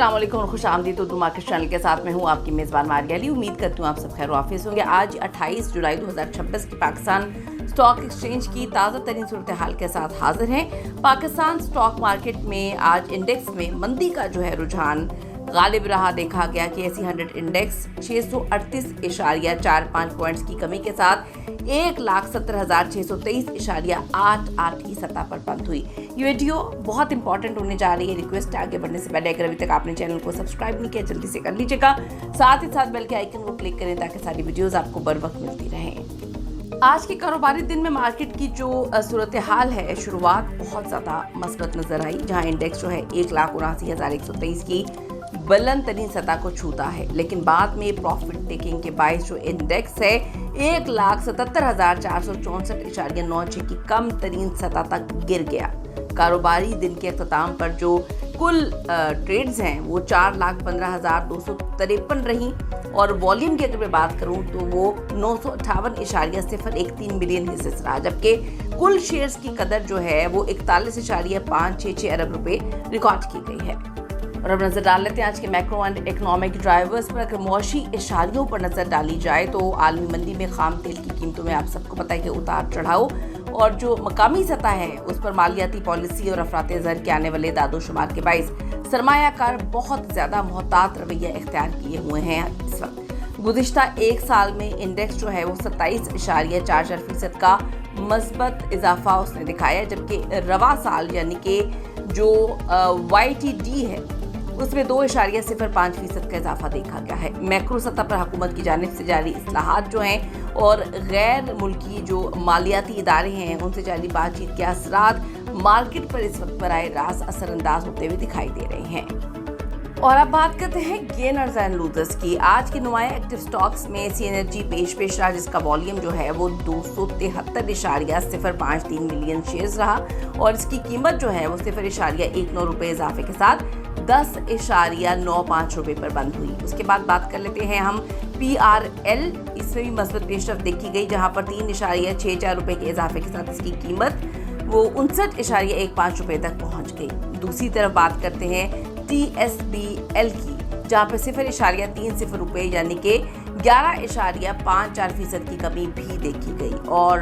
अस्सलाम वालेकुम और खुश आमदीद उर्दू मार्केट चैनल के साथ में हूँ आपकी मेज़बान मारिया अली। उम्मीद करती हूँ आप सब खैर वाफिस होंगे। आज 28 जुलाई 2026 की पाकिस्तान स्टॉक एक्सचेंज की ताज़ा तरीन सूरत हाल के साथ हाजिर हैं। पाकिस्तान स्टॉक मार्केट में आज इंडेक्स में मंदी का जो है रुझान गालिब रहा। देखा गया कि एसी 100 इंडेक्स 638.45 पॉइंट्स की कमी के साथ 1,70,623.88 की सतह पर बंद हुई। ये वीडियो बहुत इंपॉर्टेंट होने जा रही है। रिक्वेस्ट है आगे बढ़ने से पहले अगर अभी तक आपने चैनल को सब्सक्राइब नहीं किया जल्दी से कर लीजिएगा। साथ ही साथ बेल के आइकन को क्लिक करें ताकि सारी वीडियोस आपको बर वक्त मिलती रहें। आज के कारोबारी दिन में मार्केट की जो सूरत हाल है, शुरुआत बहुत ज़्यादा मस्बत नजर आई, जहां इंडेक्स जो है 1,79,123 की बुलंद तरीन सतह को छूता है, लेकिन बाद में प्रॉफिट टेकिंग के बायस जो इंडेक्स है 1,77,464.96 की कम तरीन सतह तक गिर गया। कारोबारी दिन के अख्ताम पर जो कुल ट्रेड्स हैं वो 4,15,253 रही और वॉल्यूम की अगर मैं बात करूं तो वो 958.013 मिलियन हिस्से रहा, जबकि कुल शेयर्स की कदर जो है वो 41.566 अरब रुपए रिकॉर्ड की गई है। और अब नजर डाल लेते हैं आज के मैक्रो एंड इकोनॉमिक ड्राइवर्स पर। अगर मौशी इशारियों पर नजर डाली जाए तो आलमी मंदी में खाम तेल की कीमतों में आप सबको पता है कि उतार चढ़ाव और जो मकामी सतह है उस पर मालियाती पॉलिसी और अफरात ज़र के आने वाले दादोशुमार के बाइस सरमायाकार बहुत ज़्यादा मोहतात रवैया इख्तियार किए हुए हैं। इस वक्त गुज़िश्ता एक साल में इंडेक्स जो है वो 27.44% का मस्बत इजाफा उसने दिखाया, जबकि रवा साल यानी कि जो YTD है उसमें 2.05% का इजाफा देखा गया है। मैक्रो सतह पर हुकूमत की जानिब से जारी इस्लाहात जो हैं और गैर मुल्की जो मालियाती इदारे हैं उनसे जारी बातचीत के असरात मार्केट पर इस वक्त बराह रास्त असरअंदाज होते हुए दिखाई दे रहे हैं। और अब बात करते हैं गेनर्स एंड लूजर्स की। आज के नुमाया एक्टिव स्टॉक्स में सी एनर्जी पेश रहा, जिसका वॉल्यूम जो है वो 273.053 मिलियन शेयर्स रहा और इसकी कीमत जो है वो 0.19 रुपये इजाफे के साथ 10.95 रुपये पर बंद हुई। उसके बाद बात कर लेते हैं हम PRL। इसमें भी मस्बत पेशरफ्त देखी गई, जहां पर 3.64 रुपये के इजाफे के साथ इसकी कीमत वो 59.15 रुपये तक पहुंच गई। दूसरी तरफ बात करते हैं TSBL की, जहां पर 0.30 रुपये यानी कि 11.54% की कमी भी देखी गई और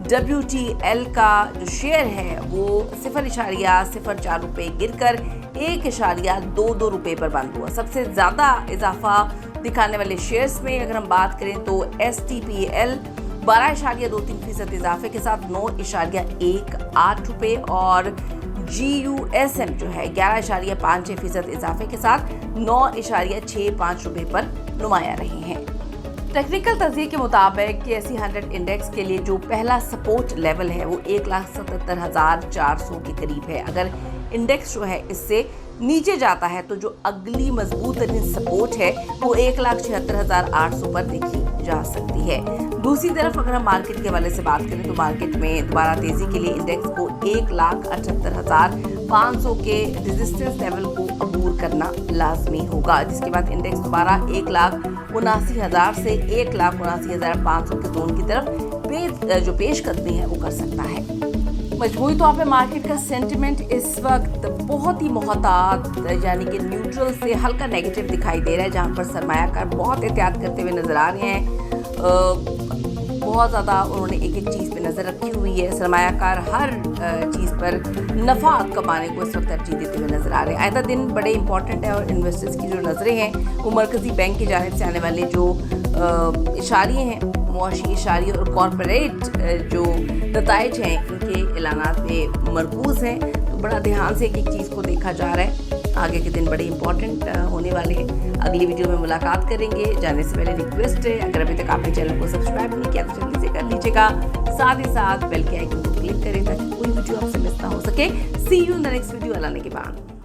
WTL का जो शेयर है वो 0.04 रुपये गिरकर 1.22 रुपये पर बंद हुआ। सबसे ज़्यादा इजाफा दिखाने वाले शेयर्स में अगर हम बात करें तो STPL 12.23% इजाफे के साथ 9.18 रुपये और GUSM जो है 11.56% इजाफे के साथ 9.65 रुपये पर नुमाया रहे हैं। टेक्निकल तज़किए के मुताबिक एसी 100 इंडेक्स के लिए जो पहला सपोर्ट लेवल है वो 1,77,400 के करीब है। अगर इंडेक्स जो है इससे नीचे जाता है तो जो अगली मजबूत तरीन सपोर्ट है वो 1,76,800 पर देखी जा सकती है। दूसरी तरफ अगर हम मार्केट के हवाले से बात करें तो मार्केट में दोबारा तेजी के लिए इंडेक्स को 1,78,500 के रेजिस्टेंस लेवल को अबूर करना लाजमी होगा, जिसके बाद इंडेक्स दोबारा 1,79,000 से 1,79,500 के जोन की तरफ जो पेशकदमी है वो कर सकता है। मजबूरी तौर पे मार्केट का सेंटिमेंट इस वक्त बहुत ही मोहतात यानी कि न्यूट्रल से हल्का नेगेटिव दिखाई दे रहा है, जहां पर सरमायाकार बहुत एहतियात करते हुए नज़र आ रहे हैं। बहुत ज़्यादा उन्होंने एक एक चीज़ पे नज़र रखी हुई है। सरमायाकार हर चीज़ पर नफ़ा कमाने को इस वक्त तरजीह देते हुए नज़र आ रहे हैं। आइंदा दिन बड़े इंपॉर्टेंट है और इन्वेस्टर्स की जो नज़रें हैं वो मरकज़ी बैंक की जानिब से आने वाले जो इशारे हैं, मुआशी इशारे और कॉरपोरेट जो नताइज हैं इनके ऐलानात पे मरकूज़ हैं, तो बड़ा ध्यान से एक एक चीज़ को देखा जा रहा है। आगे के दिन बड़े इंपॉर्टेंट होने वाले हैं। अगली वीडियो में मुलाकात करेंगे। जाने से पहले रिक्वेस्ट है अगर अभी तक आपने चैनल को सब्सक्राइब नहीं किया तो जल्दी से कर लीजिएगा। साथ ही साथ बेल के आइकन को क्लिक करें ताकि कोई वीडियो आपसे मिस ना हो सके। See you in the next video. अल्लाह के बाद।